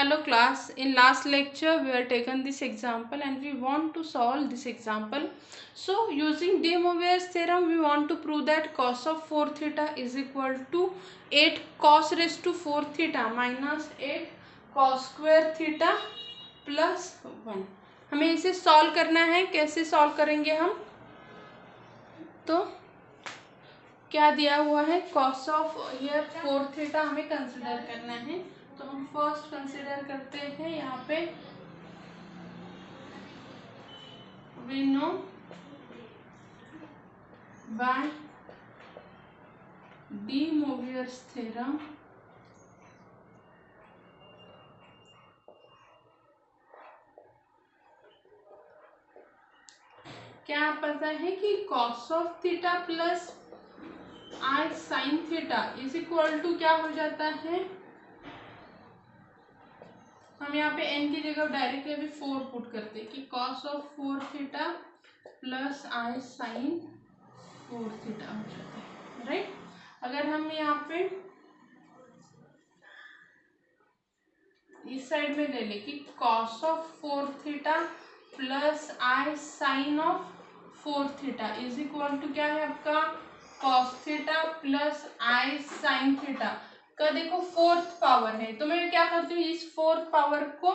Hello class, in last lecture we have taken this example and we want to solve this example. So using De Moivre's theorem we want to prove that cos of 4 theta is equal to 8 cos raised to 4 theta minus 8 cos square theta plus 1. हमें इसे solve करना है. कैसे solve करेंगे हम? तो क्या दिया हुआ है? cos ऑफ ये 4 थीटा हमें कंसिडर करना है. तो हम फर्स्ट कंसिडर करते हैं यहाँ पे we know by de Moivre's theorem क्या पता है कि cos of theta plus i sine theta is equal to क्या हो जाता है? हम यहाँ पे n की जगह डायरेक्टली अभी 4 पुट करते हैं कि cos of 4 theta plus i sine 4 theta हो जाता है, राइट. अगर हम यहाँ पे इस साइड में ले ले कि cos of 4 theta plus i sine of 4 theta is equal to क्या है आपका? cos theta plus i sine theta का देखो फोर्थ पावर है. तो मैं क्या करती हूँ, इस फोर्थ पावर को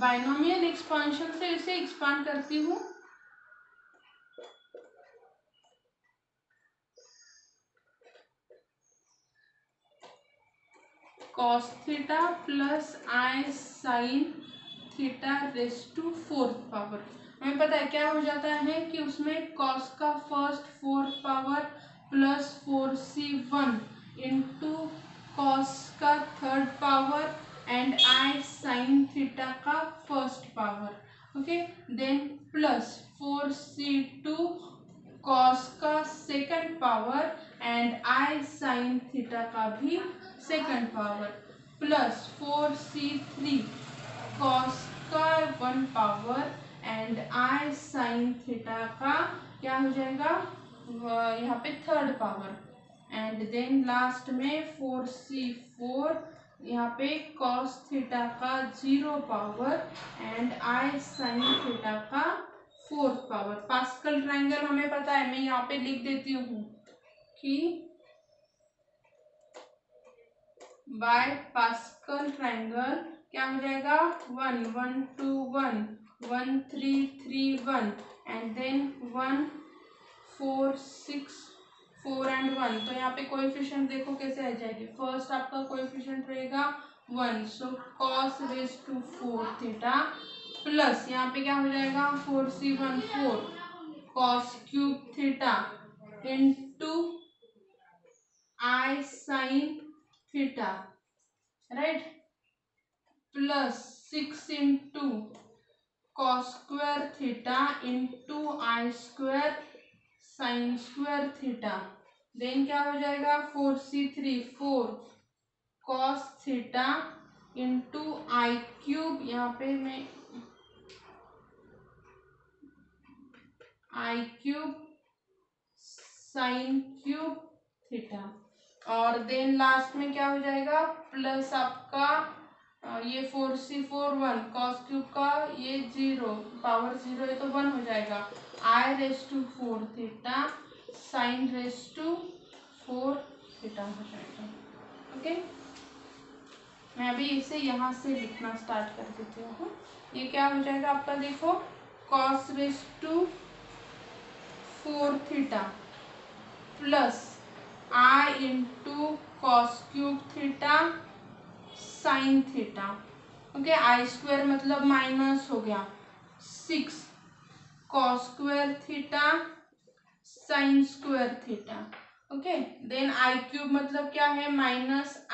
बाइनोमियल एक्सपांशन से इसे एक्सपांड करती हूँ. cos theta plus i sine theta raise to fourth power. हमें पता है क्या हो जाता है कि उसमें cos का first fourth power plus 4c1 into cos का third power and i sine theta का first power. Okay, then plus 4c2 cos का second power and i sine theta का भी second power plus 4c3 cos का one power and i sine theta का क्या हो जाएगा यहाँ पे third power and then last में 4c4 यहाँ पे cos थीटा का 0 power and i sine theta का फोर्थ पावर. पास्कल ट्रायंगल हमें पता है, मैं यहाँ पे लिख देती हूँ कि बाय पास्कल ट्रायंगल क्या हो जाएगा 1 1 2 1 1 3 3 1 एंड देन 1 4 6 4 एंड 1. तो यहाँ पे कोएफिशिएंट देखो कैसे आ जाएगी. फर्स्ट आपका कोएफिशिएंट रहेगा 1, so cos raise to 4 theta plus यहाँ पे क्या हो जाएगा 4c1 4 cos cube theta into i sine theta, right, plus 6 into cos square theta into i square sine square theta. Then क्या हो जाएगा 4c3 4 cos theta into i cube, यहाँ पे मैं i cube sine cube theta. और then last में क्या हो जाएगा प्लस आपका ये 4c4 1 cos क्यूब का ये 0 पावर 0 है तो 1 हो जाएगा. I raise to 4 theta sine raise to 4 theta हो जाएगा. ओके, मैं अभी इसे यहाँ से लिखना स्टार्ट कर देती हूँ. ये क्या हो जाएगा आपका देखो cos raise to 4 theta plus i into cos cube theta sine theta. Okay, i square मतलब माइनस हो गया 6 cos square theta sine square theta. Okay, then i cube मतलब क्या है minus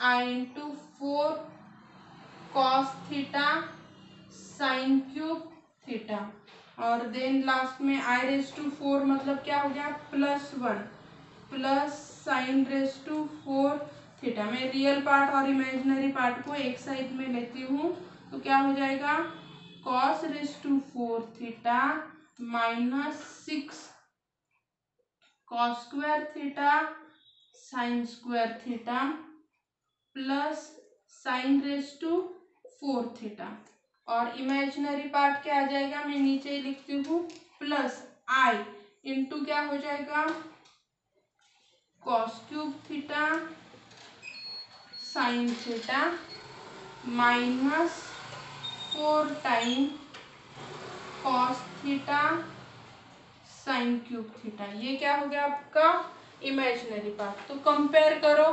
i into 4 cos theta sine cube theta. और then last में i raise to 4 मतलब क्या हो गया plus 1 plus sine raise to 4 theta. मैं रियल पार्ट और इमेजिनरी पार्ट को एक साइड में लेती हूँ तो क्या हो जाएगा cos raise to 4 theta minus 6 cos square theta sine square theta plus sine raise to 4 theta, और इमेजिनरी पार्ट क्या आ जाएगा, मैं नीचे लिखती हूँ, प्लस आई इंटू क्या हो जाएगा, cos cube theta sine theta minus 4 time cos theta sine cube theta. ये क्या हो गया आपका इमेजिनरी पार्ट। तो कंपेयर करो,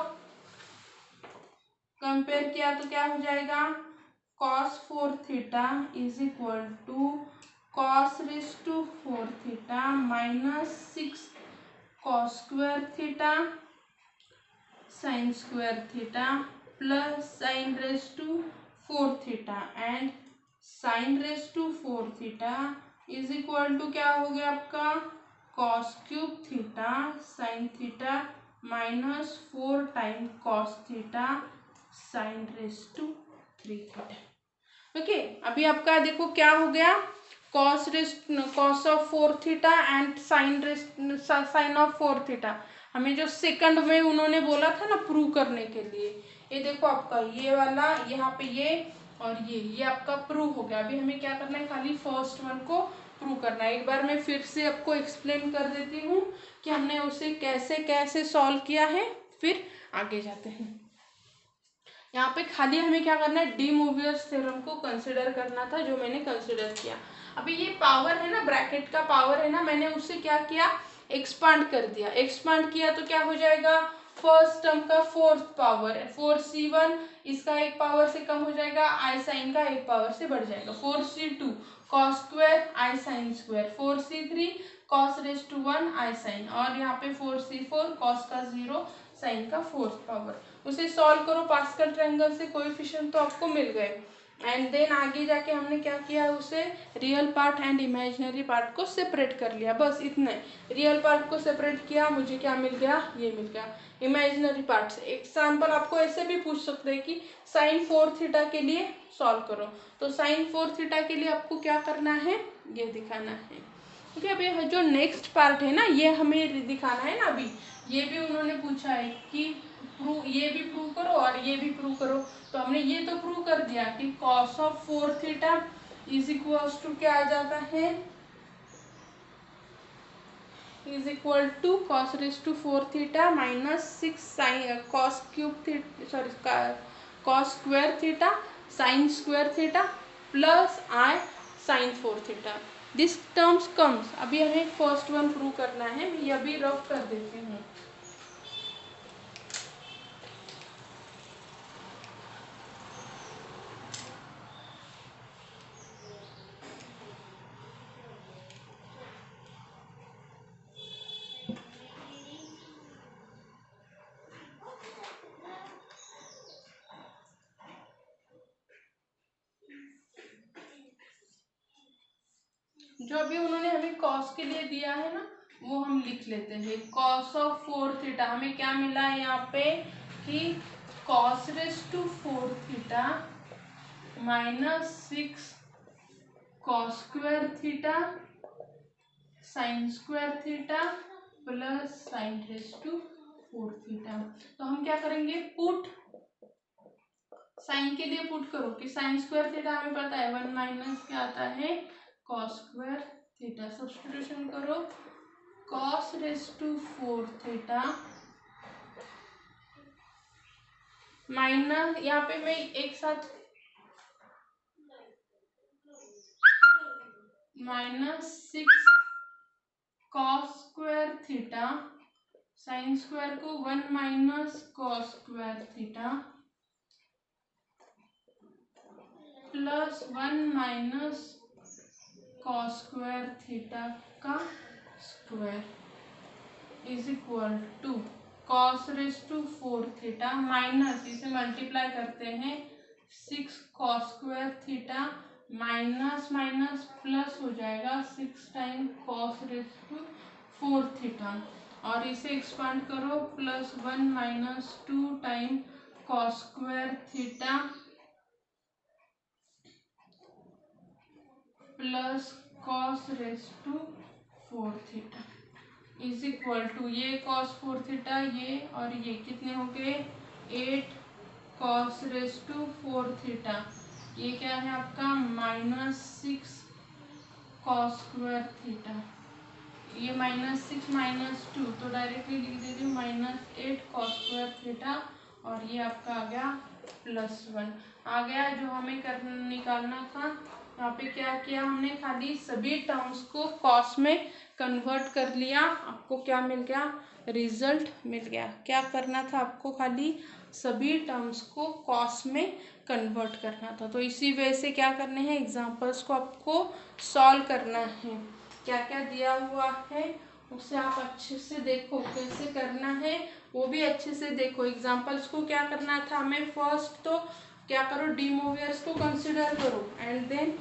कंपेयर किया तो क्या हो जाएगा, cos 4 theta is equal to cos raise to 4 theta minus 6 cos square theta sine square theta plus sine raise to 4 theta and sine raise to 4 theta is equal to क्या हो गया आपका cos cube theta sine theta minus 4 time cos theta sine raise to 3 theta. Okay, अभी आपका देखो क्या हो गया, cos of 4 theta and sine of 4 theta. हमें जो सेकंड में उन्होंने बोला था ना प्रूव करने के लिए, ये देखो आपका ये वाला यहाँ पे ये और ये आपका प्रूव हो गया। अभी हमें क्या करना है, खाली फर्स्ट वन को प्रूव करना है। एक बार मैं फिर से आपको एक्सप्लेन कर देती हूँ कि हमने उसे कैसे कैसे सॉल्व किया है, फिर आगे जाते हैं। यहाँ पे खाली हमें क्या करना है, डी मूवियर्स थ्योरम को कंसिडर करना था, जो मैंने कंसिडर किया। अभी ये पावर है ना, ब्रैकेट का पावर है ना, मैंने उससे क्या किया, एक्सपांड कर दिया। एक्सपांड किया तो क्या हो जाएगा, फर्स्ट टर्म का फोर्थ पावर है 4c1, इसका एक पावर से कम हो जाएगा, आई साइन का एक पावर से बढ़ जाएगा, 4c2 cos square i sine square, 4c3 cos raise to 1 i sine, और यहाँ पे 4c4 कॉस का 0 साइन का फोर्थ पावर। उसे सॉल्व करो पास्कल ट्रायंगल से, कोएफिशिएंट तो आपको मिल गए। एंड देन आगे जाके हमने क्या किया, उसे real part and imaginary part को सेपरेट कर लिया, बस इतने। रियल पार्ट को सेपरेट किया, मुझे क्या मिल गया, ये मिल गया इमेजिनरी पार्ट से। एग्जाम्पल आपको ऐसे भी पूछ सकते हैं कि साइन 4 थीटा के लिए सॉल्व करो, तो साइन 4 थीटा के लिए आपको क्या करना है, ये दिखाना है। ठीक है, अभी जो नेक्स्ट पार्ट है ना, ये हमें दिखाना है ना। अभी ये भी उन्होंने पूछा है कि ये भी प्रूव करो और ये भी प्रूव करो, तो हमने ये तो प्रूव कर दिया कि cos of 4 theta is equals to क्या आ जाता है, is equal to cos raise to 4 theta minus 6 sine cos cube theta, sorry cos square theta sine square theta plus i sine 4 theta. This terms comes. अभी हमें first one prove करना है, मैं ये अभी रफ कर देती हूँ। जो अभी उन्होंने हमें कॉस के लिए दिया है ना, वो हम लिख लेते हैं। कॉस ऑफ 4 थीटा हमें क्या मिला है यहाँ पे कि cos raise to 4 theta minus 6 cos square theta sine square theta plus sine raise to 4 theta. तो हम क्या करेंगे, पुट साइन के लिए पुट करो कि साइन स्क्वायर थीटा हमें पता है 1 माइनस क्या आता है कॉस स्क्वायर थीटा। सब्स्टिट्यूशन करो, cos raise to 4 theta minus, यहाँ पे मैं एक साथ minus 6 cos square theta sine square को 1 minus cos square theta plus 1 minus cos square theta का square is equal to cos raise to 4 theta minus, इसे multiply करते हैं 6 cos square theta minus minus plus हो जाएगा 6 time cos raise to 4 theta, और इसे expand करो plus 1 minus 2 time cos square theta plus cos raise to 4 theta. Is equal to ये cos 4 theta ये और ये कितने हो गए 8 कॉस रेस टू 4 थीटा। ये क्या है आपका -6 कॉस स्क्वायर थीटा। ये -6 -2 तो डायरेक्टली लिख देती हूँ -8 कॉस स्क्वायर थीटा और ये आपका आ गया +1 आ गया। जो हमें निकालना था यहाँ पे क्या किया हमने, खाली सभी टर्म्स को कॉस में कन्वर्ट कर लिया। आपको क्या मिल गया, रिजल्ट मिल गया। क्या करना था आपको, खाली सभी टर्म्स को कॉस में कन्वर्ट करना था। तो इसी वजह से क्या करने हैं, एग्जाम्पल्स को आपको सॉल्व करना है। क्या क्या दिया हुआ है उसे आप अच्छे से देखो, कैसे करना है वो भी अच्छे से देखो। एग्जाम्पल्स को क्या करना था हमें, फर्स्ट तो क्या करो, डी मोवियर्स को कंसिडर करो एंड देन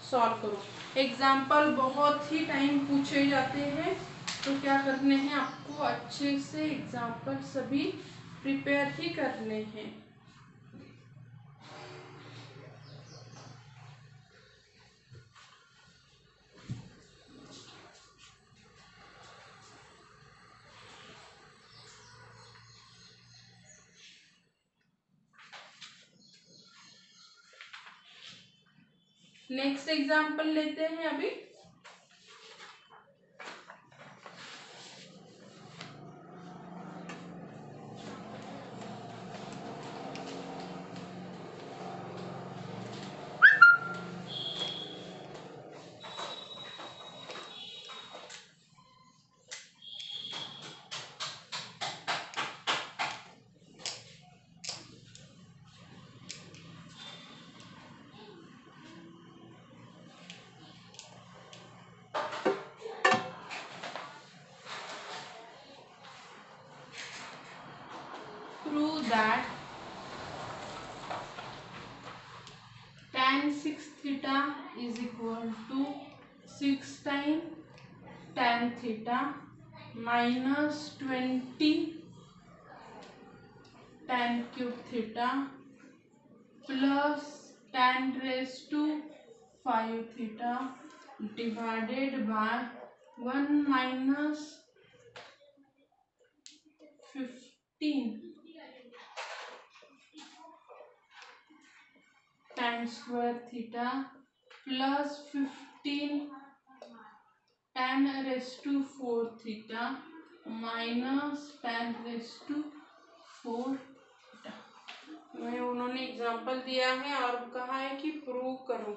सॉल्व करो। एग्जाम्पल बहुत ही टाइम पूछे जाते हैं तो क्या करने हैं आपको, अच्छे से एग्जाम्पल सभी प्रिपेयर ही करने हैं। नेक्स्ट एग्जाम्पल लेते हैं अभी। Prove that tan 6 theta is equal to 6 times tan theta minus 20 tan cube theta plus tan raised to 5 theta divided by 1 minus 15 tan square theta plus 15 tan raised to 4 theta minus tan raised to 4 theta। मैं उन्होंने example दिया है और कहा है कि prove करो।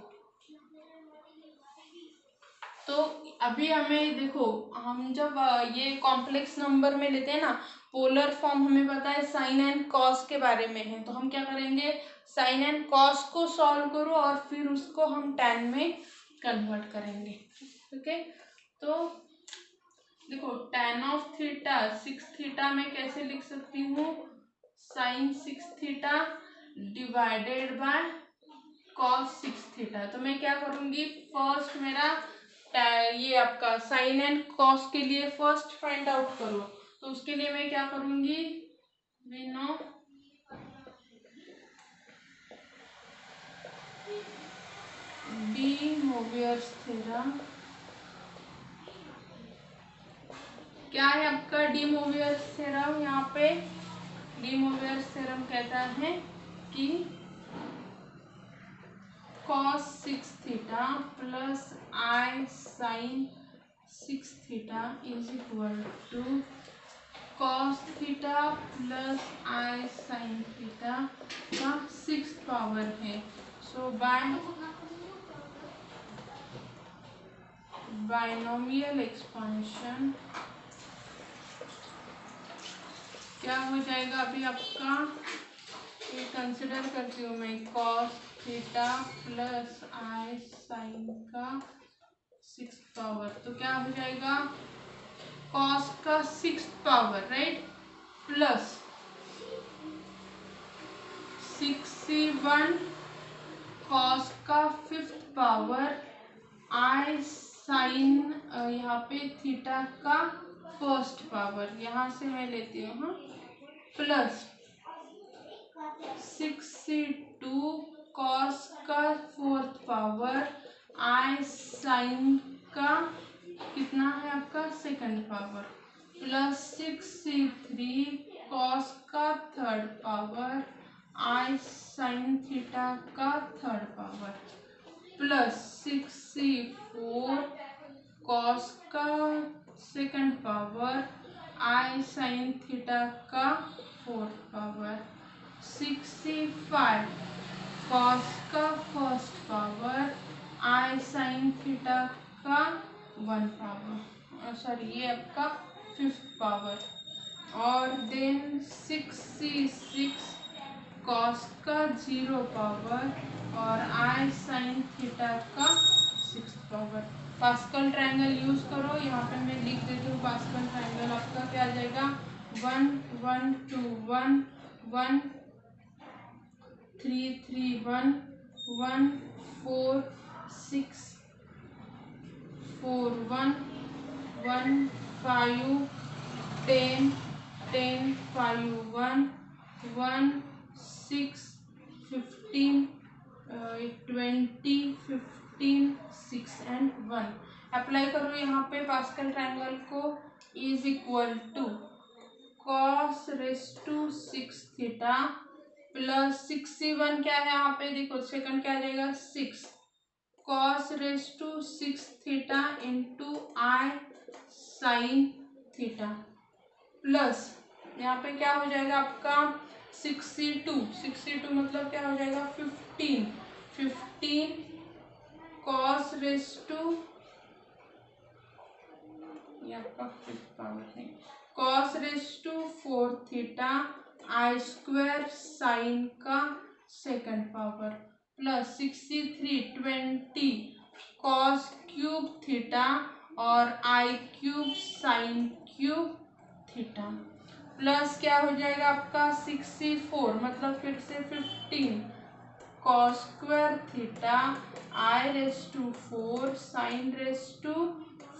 तो अभी हमें देखो, हम जब ये कॉम्प्लेक्स नंबर में लेते हैं ना, पोलर फॉर्म हमें पता है साइन एंड कॉस के बारे में है। तो हम क्या करेंगे, साइन एंड कॉस को सॉल्व करो और फिर उसको हम tan में कन्वर्ट करेंगे। ओके, तो देखो tan ऑफ थीटा 6 थीटा में कैसे लिख सकती हूँ, sine 6 theta divided by cos 6 theta. तो मैं क्या करूँगी, फर्स्ट मेरा ये आपका साइन एंड कॉस के लिए फर्स्ट फाइंड आउट करो। तो उसके लिए मैं क्या करूँगी, we know D Moivre's theorem. क्या है आपका डी मोवियर्स थ्योरम, यहाँ पे डी मोवियर्स थ्योरम कहता है कि cos 6 theta plus I sin 6 theta is equal to cos theta plus I sin theta का 6th पावर है। सो बाइनोमियल एक्सपांशन क्या हो जाएगा, अभी आपका ये कंसिडर करती हूँ मैं, cos theta plus I sine का 6th पावर। तो क्या हो जाएगा, cos का 6th power right plus 6c1 cos का 5th पावर I साइन यहाँ पे थीटा का 1st पावर, यहाँ से मैं लेती हूँ हाँ, प्लस 6c2 cos का 4th पावर I साइन का कितना है आपका second power plus 6c3 cos का थर्ड पावर आई साइन थीटा का third power plus 6c4 cos का सेकंड पावर आई साइन थीटा का फोर्थ पावर 6c5 कॉस का फर्स्ट पावर आई साइन थीटा का वन पावर सॉरी ये आपका फिफ्थ पावर और then 6c6 cos का जीरो पावर और आई साइन थीटा का six power. Pascal triangle use करो, यहाँ पे मैं लिख देती हूँ पास्कल ट्रायंगल आपका क्या आ जाएगा 1 1 2 1 1 3 3 1 1 4 6 4 1 1 5 10 10 5 1 1 6 15 20 15 6 एंड 1 अप्लाई करो यहाँ पे पास्कल ट्रायंगल को is equal to cos raise to 6 theta plus 6c1 क्या है यहाँ पे देखो सेकंड क्या आ जाएगा 6 cos raise to 6 theta into i sine theta plus यहाँ पे क्या हो जाएगा आपका 6c2 मतलब क्या हो जाएगा 15 कॉस रेस टू ये आपका फिफ्थ पावर है cos raise to 4 theta i square sine का second power plus 63 20 cos cube theta और i cube sine cube theta plus क्या हो जाएगा आपका 64 मतलब फिर से 15 cos square theta i raise to 4 sine raise to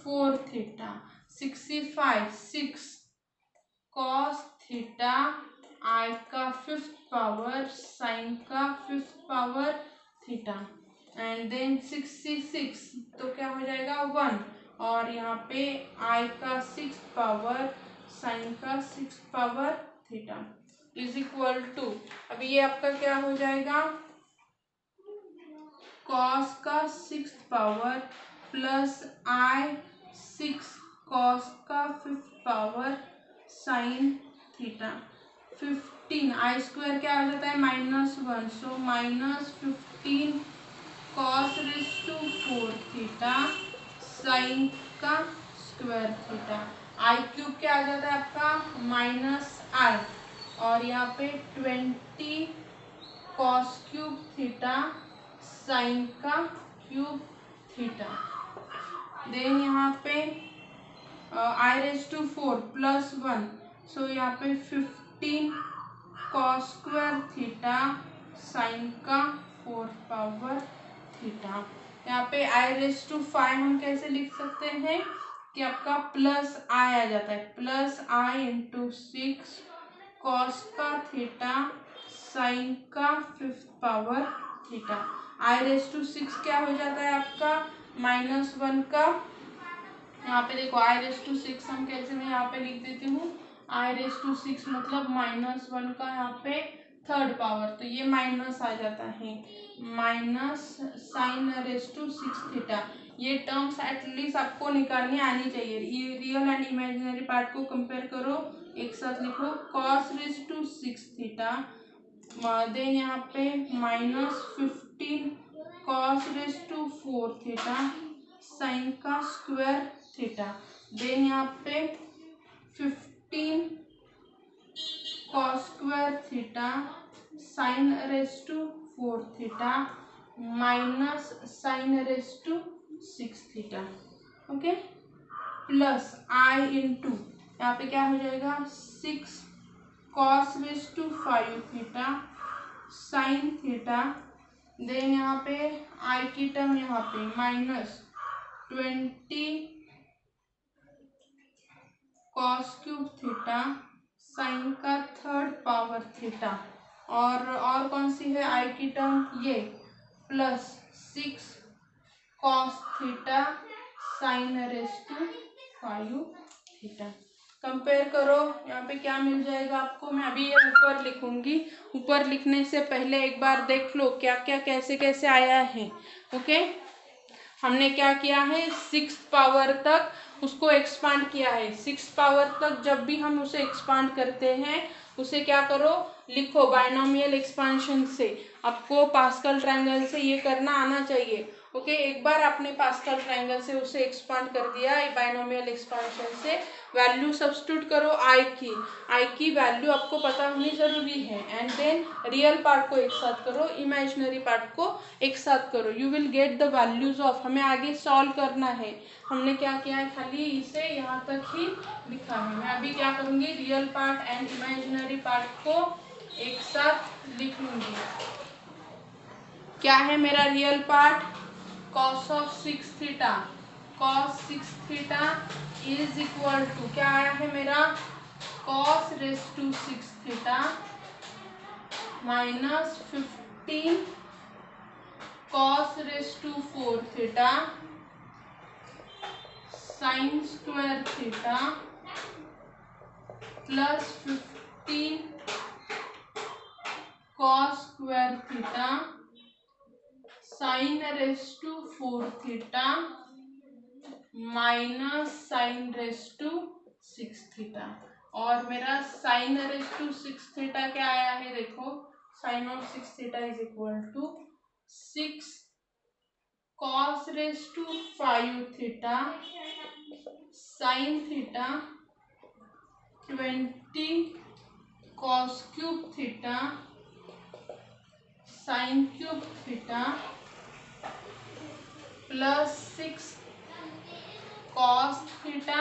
4 theta 65 6 cos theta i का फिफ्थ पावर साइन का fifth power theta and then 66 तो क्या हो जाएगा 1 और यहाँ पे आई का सिक्स पावर साइन का six power theta is equal to अब ये आपका क्या हो जाएगा कॉस का six power plus i 6 cos का fifth power sine theta 15 i square क्या आ जाता है -1 so -15 cos raise to 4 theta sine का स्क्वायर थीटा आई क्यूब क्या आ जाता है आपका -i और यहाँ पे 20 कॉस क्यूब थीटा साइन का क्यूब थीटा देन यहाँ पे आई रेस टू 4 प्लस 1 सो यहाँ पे 15 कॉस स्क्वायर थीटा साइन का फोर्थ पावर थीटा यहाँ पे आई रेस टू 5 हम कैसे लिख सकते हैं कि आपका प्लस आई आ जाता है प्लस आई इंटू 6 कॉस का थीटा साइन का fifth power theta i raise to 6 क्या हो जाता है आपका -1 का यहाँ पे देखो आई रेस टू 6 हम कैसे मैं यहाँ पे लिख देती हूँ आई रेस टू 6 मतलब -1 का यहाँ पे थर्ड पावर तो ये माइनस आ जाता है minus sine raise to 6 theta ये टर्म्स एटलीस्ट आपको निकालनी आनी चाहिए ये रियल एंड इमेजिनरी पार्ट को कंपेयर करो एक साथ लिखो cos raise to 6 theta then यहाँ पे -15 cos raise to 4 theta sine का स्क्वायर थीटा देन यहाँ पे 15 cos square theta sine raise to 4 theta minus sine raise to 6 theta okay plus i into यहाँ पे क्या हो जाएगा 6 cos raise to 5 theta sine theta then यहाँ पे आई की टर्म यहाँ पे -20 कॉस क्यूब थीटा साइन का थर्ड पावर थीटा और कौन सी है आई की टर्म ये +6 cos theta sine raise to 5 theta. Compare करो, यहाँ पे क्या मिल जाएगा आपको। मैं अभी ये ऊपर लिखूंगी, ऊपर लिखने से पहले एक बार देख लो क्या क्या कैसे कैसे आया है। ओके, हमने क्या किया है, 6 पावर तक उसको एक्सपांड किया है। 6 पावर तक जब भी हम उसे एक्सपांड करते हैं, उसे क्या करो, लिखो बाइनोमियल एक्सपांशन से। आपको पास्कल ट्रायंगल से ये करना आना चाहिए। ओके, एक बार आपने पास्कल ट्रायंगल से उसे एक्सपांड कर दिया बाइनोमियल एक्सपांशन से, वैल्यू सब्स्टिट्यूट करो आई की वैल्यू आपको पता होनी जरूरी है, एंड देन रियल पार्ट को एक साथ करो, इमेजिनरी पार्ट को एक साथ करो, you will get the values of. हमें आगे सॉल्व करना है, हमने क्या किया है, खाली इसे यहाँ तक ही लिखा है। मैं अभी क्या करूँगी, real part and imaginary part को एक साथ लिख लूँगी। क्या है मेरा real part, cos of 6 theta, cos 6 theta is equal to क्या आया है मेरा, cos raise to 6 theta minus 15 cos raise to 4 theta sine square theta plus 15 cos square theta sine raise to 4 theta minus sine raise to 6 theta. और मेरा sign raise to 6 theta क्या आया है, देखो, sine of 6 theta is equal to 6 cos raise to 5 theta sine theta 20 cos cube theta sine cube theta plus 6 cos theta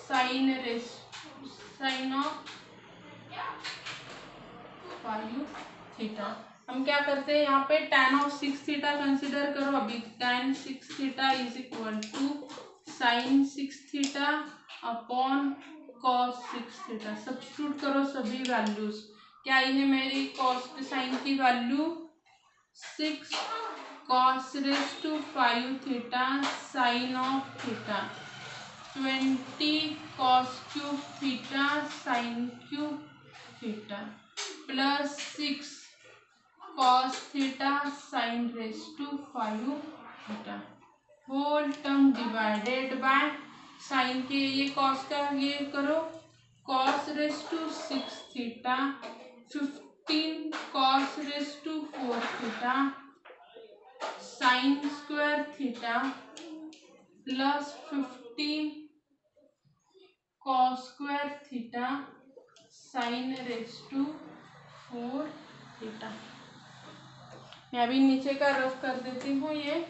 sine of 5 theta. हम क्या करते हैं, यहाँ पे tan ऑफ 6 थीटा कंसिडर करो अभी। tan 6 theta is equal to sine 6 theta upon cos 6 theta. Substitute करो सभी वैल्यूज। क्या आई है मेरी cos साइन की value, 6 cos raise to 5 theta sine of theta 20 cos cube theta sine cube theta plus 6 cos theta sine raise to 5 theta whole term divided by sine के ये cos का ये करो, cos raise to 6 theta 15 cos raise to 4 theta sine square theta plus 15 cos square theta sine raise to 4 theta. मैं अभी नीचे का rough कर देती हूँ ये,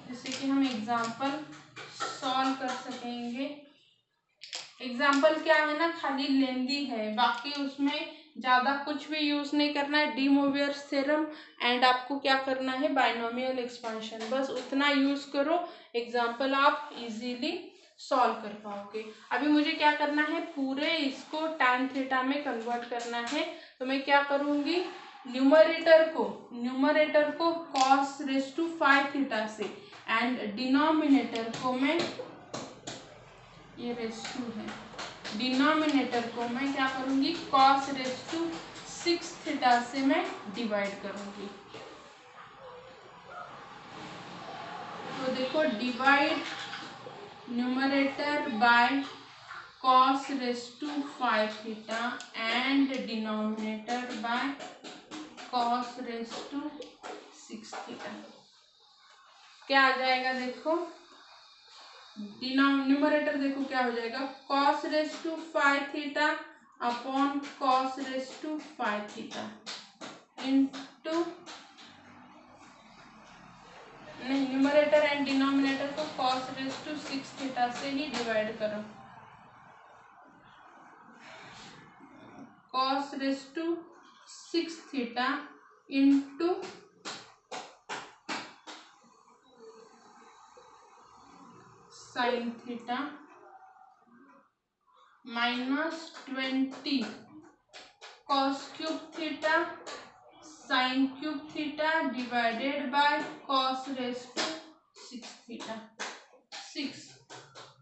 जिससे कि हम एग्जाम्पल सॉल्व कर सकेंगे। एग्जाम्पल क्या है ना, खाली लेंदी है, बाकी उसमें ज़्यादा कुछ भी यूज़ नहीं करना है। डी मोवियर्स थ्योरम एंड आपको क्या करना है, बाइनोमियल एक्सपांशन, बस उतना यूज़ करो, एग्जाम्पल आप इजीली सॉल्व कर पाओगे। अभी मुझे क्या करना है, पूरे इसको tan थीटा में कन्वर्ट करना है। तो मैं क्या करूँगी, न्यूमरेटर को cos रेस टू 5 थीटा से एंड डिनोमिनेटर को मैं, ये रेस टू है, डिनोमिनेटर को मैं क्या करूँगी, cos रेस टू 6 थीटा से मैं डिवाइड करूँगी। तो देखो, divide numerator by cos raise to 5 theta and denominator by cos raise to 6 theta. क्या आ जाएगा, देखो, न्यूमरेटर देखो क्या हो जाएगा, cos raise to 5 theta upon cos raise to 5 theta into, नहीं, न्यूमरेटर एंड डिनोमिनेटर को cos रेस टू 6 थीटा से ही डिवाइड करो, cos raise to 6 theta into sine theta minus 20 cos cube theta sine cube theta divided by cos raise to 6 theta. 6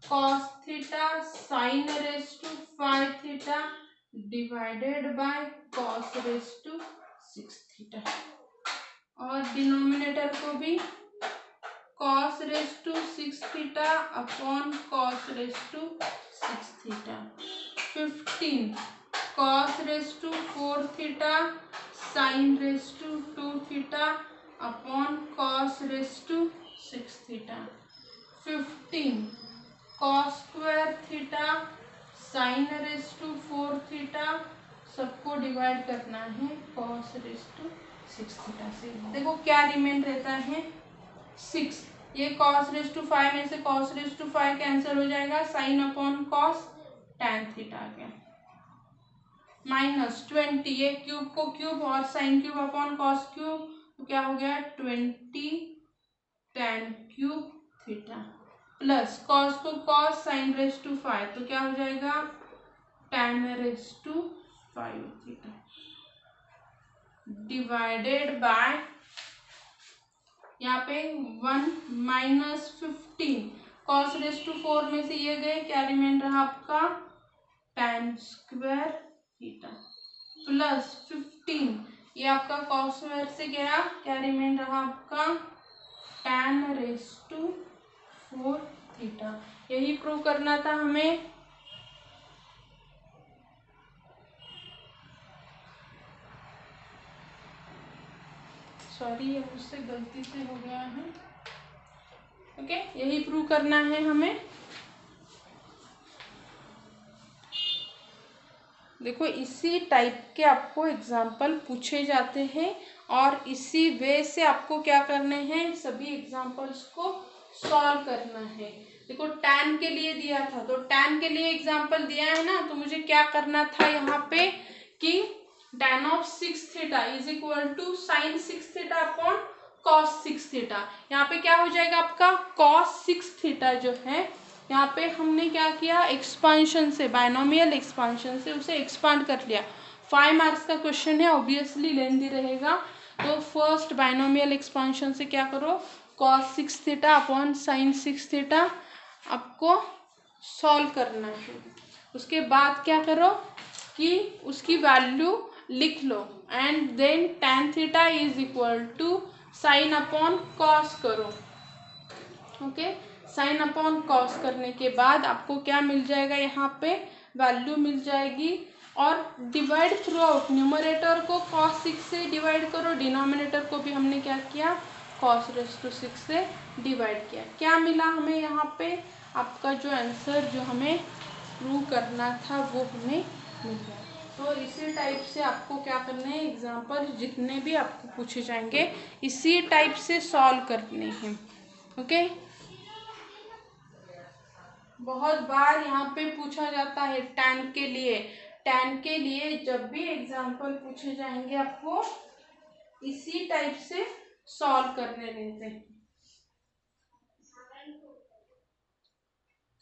cos theta sin raise to 5 theta divided by cos raise to 6 theta. और denominator को भी cos raise to 6 theta upon cos raise to 6 theta. 15 cos raise to 4 theta sin raise to 2 theta upon cos raise to 6 theta. 15 cos square theta sin raise to 4 theta, सबको divide करना है cos raise to 6 theta से। देखो क्या remain रहता है 6, ये cos raise to 5 में से cos रेस टू 5 कैंसिल हो जाएगा, sin upon cos tan theta आ गया, माइनस 20, ये क्यूब को क्यूब और sin cube upon cos cube, तो क्या हो गया 20 tan cube theta, plus cos को cos sin रेस टू 5, तो क्या हो जाएगा tan raise to 5 theta divided by, यहाँ पे 1 माइनस 15 cos रेस टू 4 में से ये गए, क्या रिमेन रहा आपका tan स्क्वायर थीटा, प्लस 15 ये आपका cos स्क्वायर से गया, क्या रिमेन रहा आपका tan रेस टू 4 थीटा। यही प्रूव करना था हमें। सॉरी, ये मुझसे गलती से हो गया है। ओके, यही प्रूव करना है हमें। देखो इसी टाइप के आपको एग्जाम्पल पूछे जाते हैं और इसी वे से आपको क्या करने हैं, सभी एग्जाम्पल्स को सॉल्व करना है। देखो tan के लिए दिया था, तो tan के लिए एग्जाम्पल दिया है ना, तो मुझे क्या करना था यहाँ पे कि tan of 6 theta is equal to sine 6 theta upon cos 6 theta. यहाँ पे क्या हो जाएगा आपका cos 6 थीटा जो है, यहाँ पे हमने क्या किया, एक्सपांशन से, बायनोमियल एक्सपांशन से उसे एक्सपांड कर लिया। 5 मार्क्स का क्वेश्चन है, ऑब्वियसली लेंथी रहेगा, तो फर्स्ट बायनोमियल एक्सपांशन से क्या करो, cos 6 theta upon sine 6 theta आपको सॉल्व करना है। उसके बाद क्या करो कि उसकी वैल्यू लिख लो and then tan theta is equal to sine upon cos करो। ओके, साइन अपॉन कॉस करने के बाद आपको क्या मिल जाएगा, यहाँ पे वैल्यू मिल जाएगी और डिवाइड थ्रू आउट, न्यूमरेटर को cos 6 से डिवाइड करो, डिनोमिनेटर को भी हमने क्या किया cos रेस टू 6 से डिवाइड किया। क्या मिला हमें यहाँ पे, आपका जो आंसर जो हमें प्रूव करना था वो हमें मिल गया। तो इसी टाइप से आपको क्या करना है, एग्जाम्पल जितने भी आपको पूछे जाएंगे इसी टाइप से सॉल्व करने हैं। ओके, बहुत बार यहाँ पे पूछा जाता है tan के लिए, tan के लिए जब भी एग्जाम्पल पूछे जाएंगे आपको इसी टाइप से सॉल्व करने रहते हैं।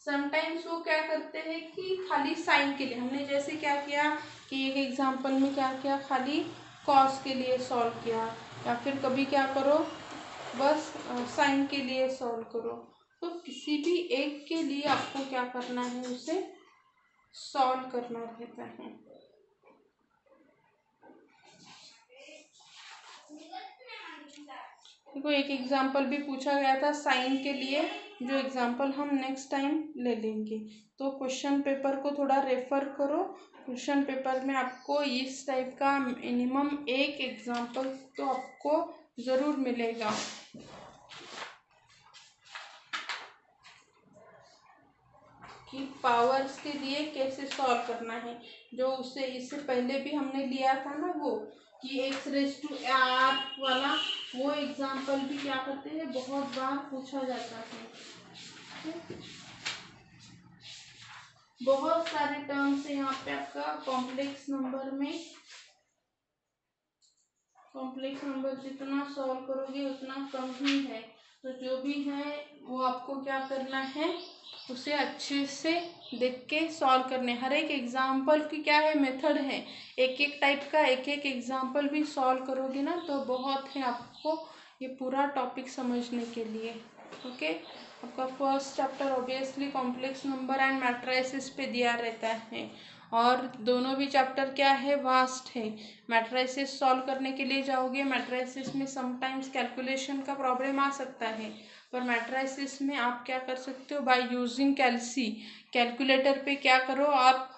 समटाइम्स वो क्या करते हैं कि खाली साइन के लिए, हमने जैसे क्या किया कि एक एग्जाम्पल में क्या किया, खाली कॉस के लिए सॉल्व किया, या फिर कभी क्या करो बस साइन के लिए सॉल्व करो। तो किसी भी एक के लिए आपको क्या करना है, उसे सॉल्व करना रहता है। देखो एक एग्जाम्पल भी पूछा गया था साइन के लिए, जो एग्जाम्पल हम नेक्स्ट टाइम ले लेंगे। तो क्वेश्चन पेपर को थोड़ा रेफर करो, क्वेश्चन पेपर में आपको इस टाइप का मिनिमम एक एग्जाम्पल तो आपको ज़रूर मिलेगा। कि पावर्स के लिए कैसे सॉल्व करना है, जो उससे इससे पहले भी हमने लिया था ना वो कि x रेस टू r वाला, वो एग्जाम्पल भी क्या करते हैं बहुत बार पूछा जाता है। बहुत सारे टर्म्स है यहाँ पे आपका कॉम्प्लेक्स नंबर में, कॉम्प्लेक्स नंबर जितना सॉल्व करोगे उतना कम ही है, तो जो भी है वो आपको क्या करना है, उसे अच्छे से देख के सॉल्व करने। हर एक एग्जाम्पल की क्या है मेथड है, एक एक टाइप का एक एक एग्जाम्पल भी सॉल्व करोगे ना तो बहुत है आपको ये पूरा टॉपिक समझने के लिए। ओके, आपका first chapter obviously complex number and matrices पे दिया रहता है, और दोनों भी चैप्टर क्या है, वास्ट है। मैट्रिसेस सॉल्व करने के लिए जाओगे, मैट्रिसेस में समटाइम्स कैलकुलेशन का प्रॉब्लम आ सकता है, पर मैट्रिसेस में आप क्या कर सकते हो, बाय यूजिंग कैलसी। कैलकुलेटर पे क्या करो आप,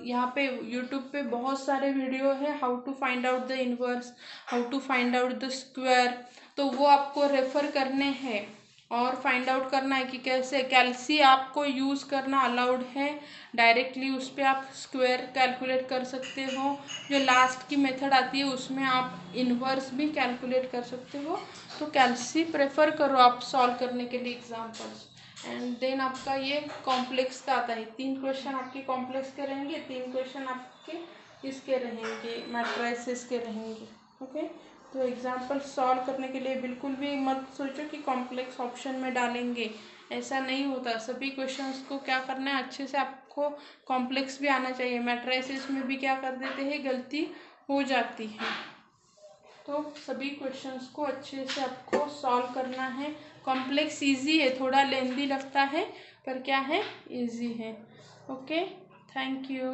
यहाँ पे यूट्यूब पे बहुत सारे वीडियो है, how to find out the inverse, how to find out the square, तो वो आपको रेफर करने हैं और फाइंड आउट करना है कि कैसे कैलसी आपको यूज़ करना अलाउड है। डायरेक्टली उस पर आप स्क्वायर कैलकुलेट कर सकते हो, जो लास्ट की मेथड आती है उसमें आप इनवर्स भी कैलकुलेट कर सकते हो। तो कैलसी प्रेफर करो आप सॉल्व करने के लिए एग्जाम्पल्स। एंड देन आपका ये कॉम्प्लेक्स का आता है, 3 क्वेश्चन आपके कॉम्प्लेक्स के रहेंगे, 3 क्वेश्चन आपके इसके रहेंगे, मैट्रिसेस के रहेंगे। ओके, तो एग्जाम्पल सॉल्व करने के लिए बिल्कुल भी मत सोचो कि कॉम्प्लेक्स ऑप्शन में डालेंगे, ऐसा नहीं होता। सभी क्वेश्चंस को क्या करना है, अच्छे से आपको कॉम्प्लेक्स भी आना चाहिए। मैट्रिसेस में भी क्या कर देते हैं, गलती हो जाती है। तो सभी क्वेश्चंस को अच्छे से आपको सॉल्व करना है। कॉम्प्लेक्स इजी है, थोड़ा लेंदी लगता है पर क्या है, इजी है। Okay, thank you.